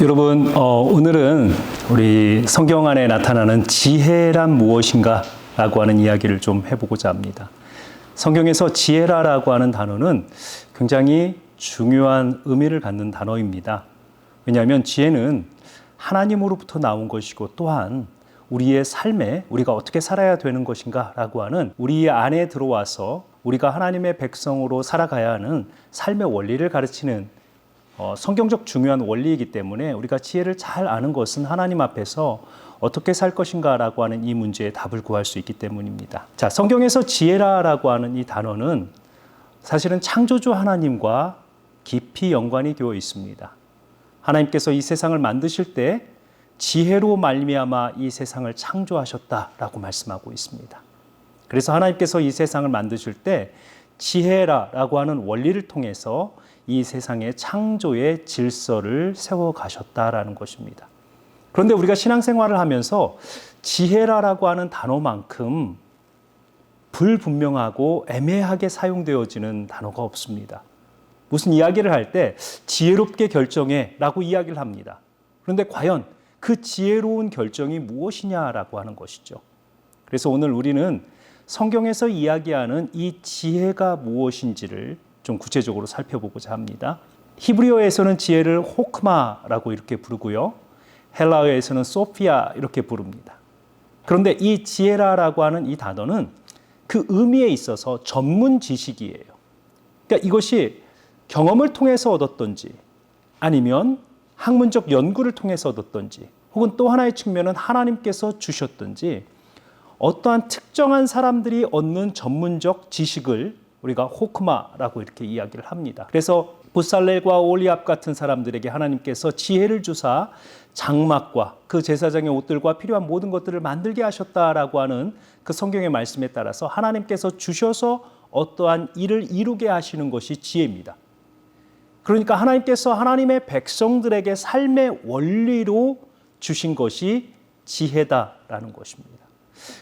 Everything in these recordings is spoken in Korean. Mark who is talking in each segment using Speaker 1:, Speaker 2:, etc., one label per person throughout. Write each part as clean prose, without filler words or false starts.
Speaker 1: 여러분, 오늘은 우리 성경 안에 나타나는 지혜란 무엇인가 라고 하는 이야기를 좀 해보고자 합니다. 성경에서 지혜라고 하는 단어는 굉장히 중요한 의미를 갖는 단어입니다. 왜냐하면 지혜는 하나님으로부터 나온 것이고 또한 우리의 삶에 우리가 어떻게 살아야 되는 것인가 라고 하는 우리 안에 들어와서 우리가 하나님의 백성으로 살아가야 하는 삶의 원리를 가르치는 성경적 중요한 원리이기 때문에 우리가 지혜를 잘 아는 것은 하나님 앞에서 어떻게 살 것인가 라고 하는 이 문제에 답을 구할 수 있기 때문입니다. 자, 성경에서 지혜라고 하는 이 단어는 사실은 창조주 하나님과 깊이 연관이 되어 있습니다. 하나님께서 이 세상을 만드실 때 지혜로 말미암아 이 세상을 창조하셨다라고 말씀하고 있습니다. 그래서 하나님께서 이 세상을 만드실 때 지혜라고 하는 원리를 통해서 이 세상의 창조의 질서를 세워가셨다라는 것입니다. 그런데 우리가 신앙생활을 하면서 지혜라고 하는 단어만큼 불분명하고 애매하게 사용되어지는 단어가 없습니다. 무슨 이야기를 할 때 지혜롭게 결정해 라고 이야기를 합니다. 그런데 과연 그 지혜로운 결정이 무엇이냐라고 하는 것이죠. 그래서 오늘 우리는 성경에서 이야기하는 이 지혜가 무엇인지를 좀 구체적으로 살펴보고자 합니다. 히브리어에서는 지혜를 호크마라고 이렇게 부르고요. 헬라어에서는 소피아 이렇게 부릅니다. 그런데 이 지혜라고 하는 이 단어는 그 의미에 있어서 전문 지식이에요. 그러니까 이것이 경험을 통해서 얻었던지 아니면 학문적 연구를 통해서 얻었던지 혹은 또 하나의 측면은 하나님께서 주셨던지 어떠한 특정한 사람들이 얻는 전문적 지식을 우리가 호크마라고 이렇게 이야기를 합니다. 그래서 부살렐과 올리압 같은 사람들에게 하나님께서 지혜를 주사 장막과 그 제사장의 옷들과 필요한 모든 것들을 만들게 하셨다라고 하는 그 성경의 말씀에 따라서 하나님께서 주셔서 어떠한 일을 이루게 하시는 것이 지혜입니다. 그러니까 하나님께서 하나님의 백성들에게 삶의 원리로 주신 것이 지혜다라는 것입니다.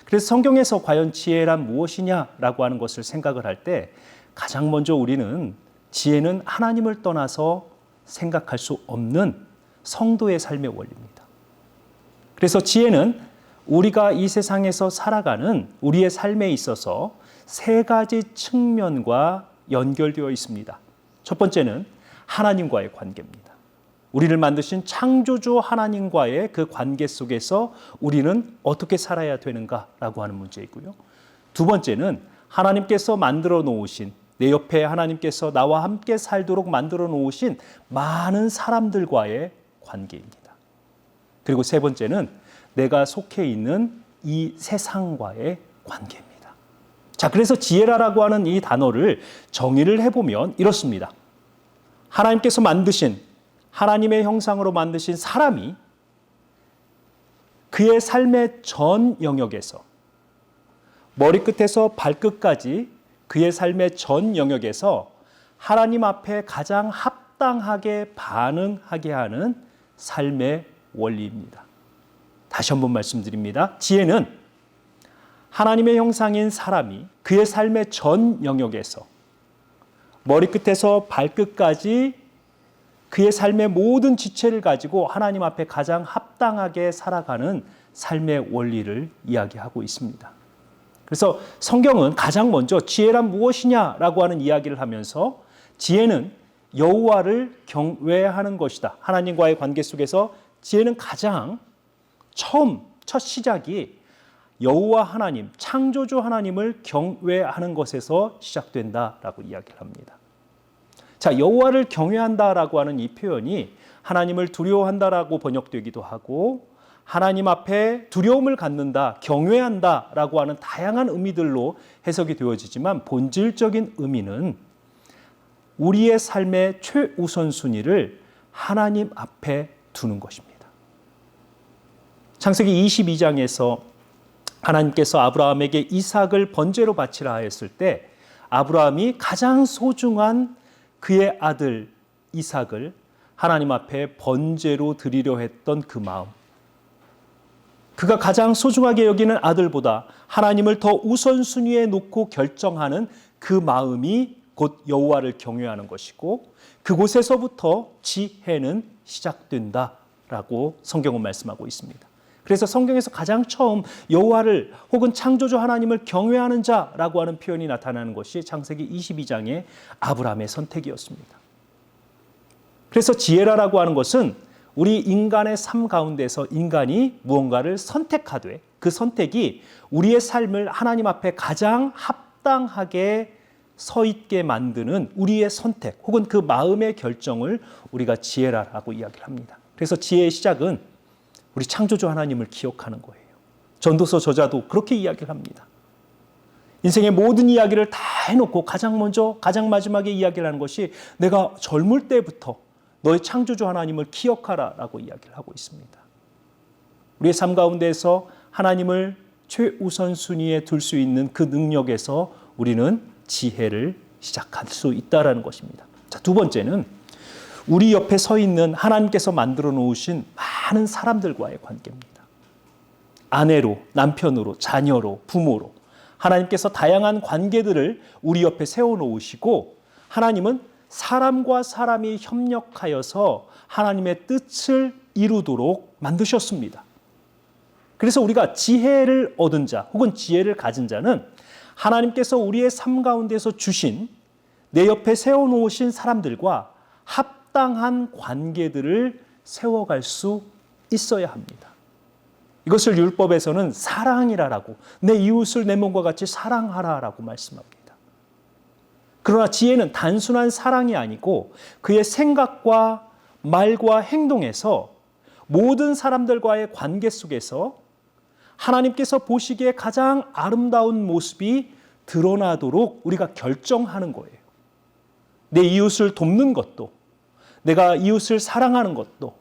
Speaker 1: 그래서 성경에서 과연 지혜란 무엇이냐라고 하는 것을 생각을 할 때 가장 먼저 우리는 지혜는 하나님을 떠나서 생각할 수 없는 성도의 삶의 원리입니다. 그래서 지혜는 우리가 이 세상에서 살아가는 우리의 삶에 있어서 세 가지 측면과 연결되어 있습니다. 첫 번째는 하나님과의 관계입니다. 우리를 만드신 창조주 하나님과의 그 관계 속에서 우리는 어떻게 살아야 되는가라고 하는 문제이고요. 두 번째는 하나님께서 만들어 놓으신 내 옆에 하나님께서 나와 함께 살도록 만들어 놓으신 많은 사람들과의 관계입니다. 그리고 세 번째는 내가 속해 있는 이 세상과의 관계입니다. 자, 그래서 지혜라고 하는 이 단어를 정의를 해보면 이렇습니다. 하나님께서 만드신 하나님의 형상으로 만드신 사람이 그의 삶의 전 영역에서 머리끝에서 발끝까지 그의 삶의 전 영역에서 하나님 앞에 가장 합당하게 반응하게 하는 삶의 원리입니다. 다시 한번 말씀드립니다. 지혜는 하나님의 형상인 사람이 그의 삶의 전 영역에서 머리끝에서 발끝까지 그의 삶의 모든 지체를 가지고 하나님 앞에 가장 합당하게 살아가는 삶의 원리를 이야기하고 있습니다. 그래서 성경은 가장 먼저 지혜란 무엇이냐라고 하는 이야기를 하면서 지혜는 여호와를 경외하는 것이다. 하나님과의 관계 속에서 지혜는 가장 첫 시작이 여호와 하나님, 창조주 하나님을 경외하는 것에서 시작된다라고 이야기를 합니다. 자, 여호와를 경외한다라고 하는 이 표현이 하나님을 두려워한다라고 번역되기도 하고 하나님 앞에 두려움을 갖는다, 경외한다라고 하는 다양한 의미들로 해석이 되어지지만 본질적인 의미는 우리의 삶의 최우선순위를 하나님 앞에 두는 것입니다. 창세기 22장에서 하나님께서 아브라함에게 이삭을 번제로 바치라 하였을 때 아브라함이 가장 소중한 그의 아들 이삭을 하나님 앞에 번제로 드리려 했던 그 마음, 그가 가장 소중하게 여기는 아들보다 하나님을 더 우선순위에 놓고 결정하는 그 마음이 곧 여호와를 경외하는 것이고 그곳에서부터 지혜는 시작된다 라고 성경은 말씀하고 있습니다. 그래서 성경에서 가장 처음 여호와를 혹은 창조주 하나님을 경외하는 자라고 하는 표현이 나타나는 것이 창세기 22장의 아브라함의 선택이었습니다. 그래서 지혜라고 하는 것은 우리 인간의 삶 가운데서 인간이 무언가를 선택하되 그 선택이 우리의 삶을 하나님 앞에 가장 합당하게 서 있게 만드는 우리의 선택 혹은 그 마음의 결정을 우리가 지혜라고 이야기를 합니다. 그래서 지혜의 시작은 우리 창조주 하나님을 기억하는 거예요. 전도서 저자도 그렇게 이야기를 합니다. 인생의 모든 이야기를 다 해놓고 가장 먼저 가장 마지막에 이야기를 하는 것이 내가 젊을 때부터 너의 창조주 하나님을 기억하라 라고 이야기를 하고 있습니다. 우리의 삶 가운데서 하나님을 최우선순위에 둘 수 있는 그 능력에서 우리는 지혜를 시작할 수 있다는 것입니다. 자, 두 번째는 우리 옆에 서 있는 하나님께서 만들어 놓으신 많은 사람들과의 관계입니다. 아내로, 남편으로, 자녀로, 부모로 하나님께서 다양한 관계들을 우리 옆에 세워놓으시고 하나님은 사람과 사람이 협력하여서 하나님의 뜻을 이루도록 만드셨습니다. 그래서 우리가 지혜를 얻은 자 혹은 지혜를 가진 자는 하나님께서 우리의 삶 가운데서 주신 내 옆에 세워놓으신 사람들과 합당한 관계들을 세워갈 수 있어야 합니다. 이것을 율법에서는 사랑이라라고 내 이웃을 내 몸과 같이 사랑하라라고 말씀합니다. 그러나 지혜는 단순한 사랑이 아니고 그의 생각과 말과 행동에서 모든 사람들과의 관계 속에서 하나님께서 보시기에 가장 아름다운 모습이 드러나도록 우리가 결정하는 거예요. 내 이웃을 돕는 것도, 내가 이웃을 사랑하는 것도,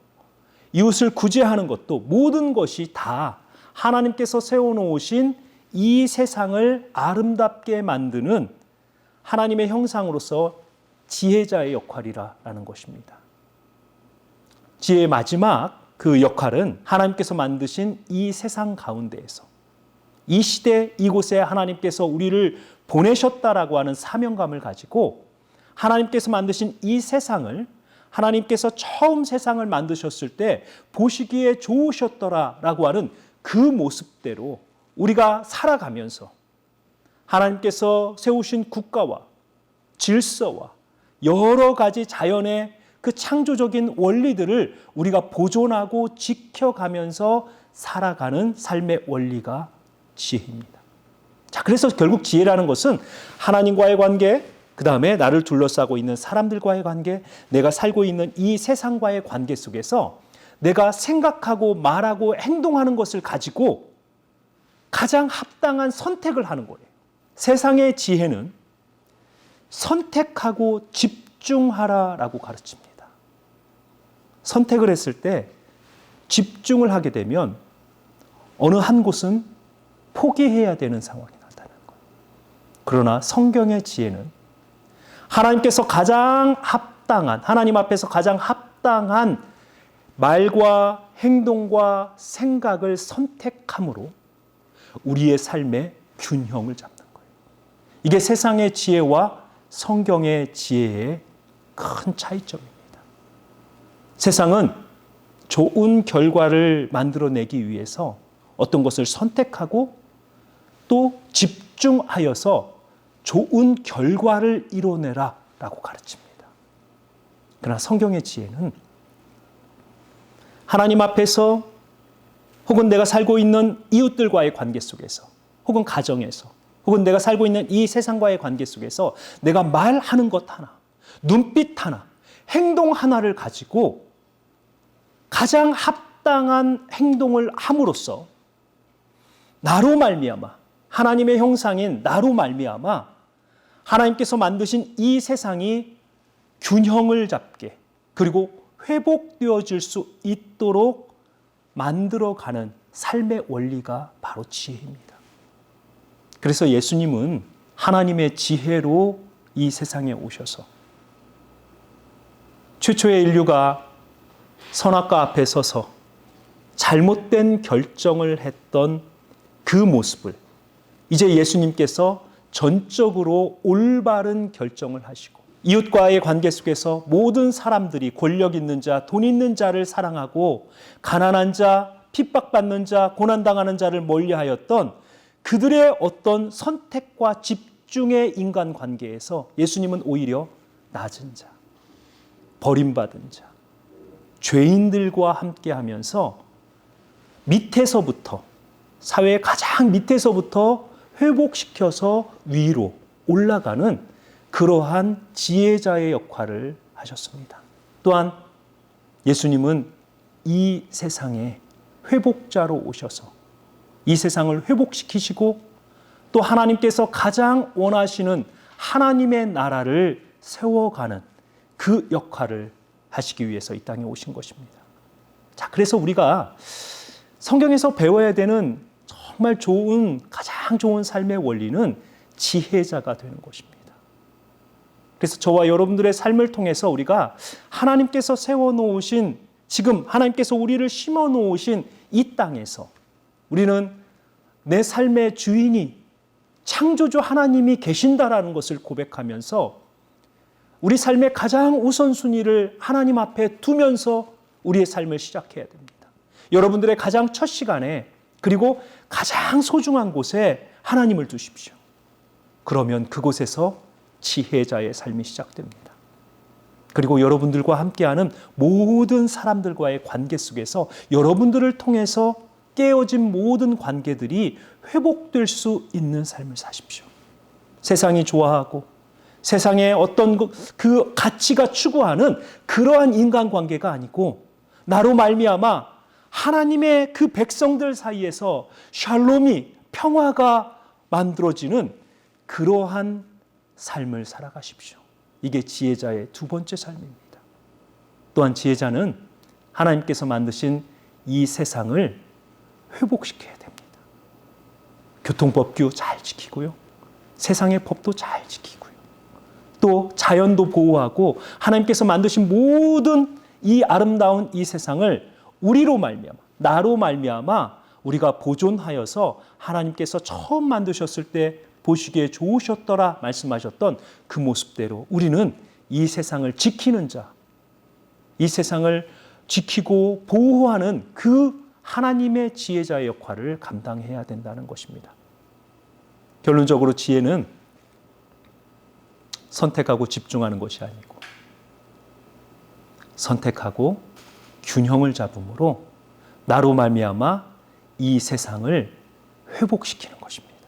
Speaker 1: 이웃을 구제하는 것도 모든 것이 다 하나님께서 세워놓으신 이 세상을 아름답게 만드는 하나님의 형상으로서 지혜자의 역할이라는 것입니다. 지혜의 마지막 그 역할은 하나님께서 만드신 이 세상 가운데에서 이 시대 이곳에 하나님께서 우리를 보내셨다라고 하는 사명감을 가지고 하나님께서 만드신 이 세상을 하나님께서 처음 세상을 만드셨을 때 보시기에 좋으셨더라라고 하는 그 모습대로 우리가 살아가면서 하나님께서 세우신 국가와 질서와 여러 가지 자연의 그 창조적인 원리들을 우리가 보존하고 지켜가면서 살아가는 삶의 원리가 지혜입니다. 자, 그래서 결국 지혜라는 것은 하나님과의 관계, 그 다음에 나를 둘러싸고 있는 사람들과의 관계, 내가 살고 있는 이 세상과의 관계 속에서 내가 생각하고 말하고 행동하는 것을 가지고 가장 합당한 선택을 하는 거예요. 세상의 지혜는 선택하고 집중하라라고 가르칩니다. 선택을 했을 때 집중을 하게 되면 어느 한 곳은 포기해야 되는 상황이 나타나는 거예요. 그러나 성경의 지혜는 하나님께서 가장 합당한, 하나님 앞에서 가장 합당한 말과 행동과 생각을 선택함으로 우리의 삶의 균형을 잡는 거예요. 이게 세상의 지혜와 성경의 지혜의 큰 차이점입니다. 세상은 좋은 결과를 만들어내기 위해서 어떤 것을 선택하고 또 집중하여서 좋은 결과를 이뤄내라 라고 가르칩니다. 그러나 성경의 지혜는 하나님 앞에서 혹은 내가 살고 있는 이웃들과의 관계 속에서 혹은 가정에서 혹은 내가 살고 있는 이 세상과의 관계 속에서 내가 말하는 것 하나, 눈빛 하나, 행동 하나를 가지고 가장 합당한 행동을 함으로써 나로 말미암아 하나님의 형상인 나로 말미암아 하나님께서 만드신 이 세상이 균형을 잡게 그리고 회복되어질 수 있도록 만들어가는 삶의 원리가 바로 지혜입니다. 그래서 예수님은 하나님의 지혜로 이 세상에 오셔서 최초의 인류가 선악과 앞에 서서 잘못된 결정을 했던 그 모습을 이제 예수님께서 전적으로 올바른 결정을 하시고 이웃과의 관계 속에서 모든 사람들이 권력 있는 자, 돈 있는 자를 사랑하고 가난한 자, 핍박받는 자, 고난당하는 자를 멀리하였던 그들의 어떤 선택과 집중의 인간관계에서 예수님은 오히려 낮은 자, 버림받은 자, 죄인들과 함께하면서 밑에서부터, 사회의 가장 밑에서부터 회복시켜서 위로 올라가는 그러한 지혜자의 역할을 하셨습니다. 또한 예수님은 이 세상에 회복자로 오셔서 이 세상을 회복시키시고 또 하나님께서 가장 원하시는 하나님의 나라를 세워가는 그 역할을 하시기 위해서 이 땅에 오신 것입니다. 자, 그래서 우리가 성경에서 배워야 되는 정말 좋은, 가장 좋은 삶의 원리는 지혜자가 되는 것입니다. 그래서 저와 여러분들의 삶을 통해서 우리가 하나님께서 세워놓으신, 지금 하나님께서 우리를 심어놓으신 이 땅에서 우리는 내 삶의 주인이 창조주 하나님이 계신다라는 것을 고백하면서 우리 삶의 가장 우선순위를 하나님 앞에 두면서 우리의 삶을 시작해야 됩니다. 여러분들의 가장 첫 시간에 그리고 가장 소중한 곳에 하나님을 두십시오. 그러면 그곳에서 지혜자의 삶이 시작됩니다. 그리고 여러분들과 함께하는 모든 사람들과의 관계 속에서 여러분들을 통해서 깨어진 모든 관계들이 회복될 수 있는 삶을 사십시오. 세상이 좋아하고 세상의 어떤 그 가치가 추구하는 그러한 인간관계가 아니고 나로 말미암아 하나님의 그 백성들 사이에서 샬롬이, 평화가 만들어지는 그러한 삶을 살아가십시오. 이게 지혜자의 두 번째 삶입니다. 또한 지혜자는 하나님께서 만드신 이 세상을 회복시켜야 됩니다. 교통법규 잘 지키고요. 세상의 법도 잘 지키고요. 또 자연도 보호하고 하나님께서 만드신 모든 이 아름다운 이 세상을 우리로 말미암아, 나로 말미암아 우리가 보존하여서 하나님께서 처음 만드셨을 때 보시기에 좋으셨더라 말씀하셨던 그 모습대로 우리는 이 세상을 지키는 자, 이 세상을 지키고 보호하는 그 하나님의 지혜자의 역할을 감당해야 된다는 것입니다. 결론적으로 지혜는 선택하고 집중하는 것이 아니고 선택하고 균형을 잡음으로 나로 말미암아 이 세상을 회복시키는 것입니다.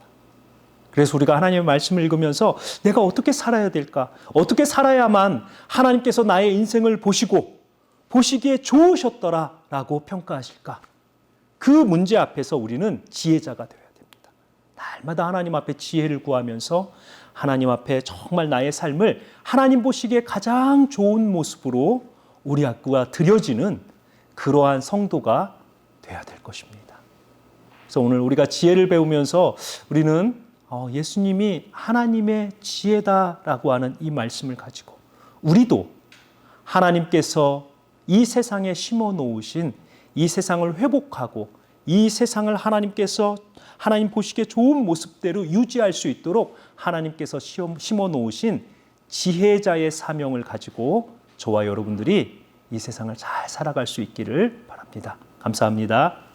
Speaker 1: 그래서 우리가 하나님의 말씀을 읽으면서 내가 어떻게 살아야 될까? 어떻게 살아야만 하나님께서 나의 인생을 보시고 보시기에 좋으셨더라라고 평가하실까? 그 문제 앞에서 우리는 지혜자가 되어야 됩니다. 날마다 하나님 앞에 지혜를 구하면서 하나님 앞에 정말 나의 삶을 하나님 보시기에 가장 좋은 모습으로 우리 앞과 드려지는 그러한 성도가 되어야 될 것입니다. 그래서 오늘 우리가 지혜를 배우면서 우리는 예수님이 하나님의 지혜다라고 하는 이 말씀을 가지고 우리도 하나님께서 이 세상에 심어 놓으신 이 세상을 회복하고 이 세상을 하나님께서 하나님 보시기에 좋은 모습대로 유지할 수 있도록 하나님께서 심어 놓으신 지혜자의 사명을 가지고 저와 여러분들이 이 세상을 잘 살아갈 수 있기를 바랍니다. 감사합니다.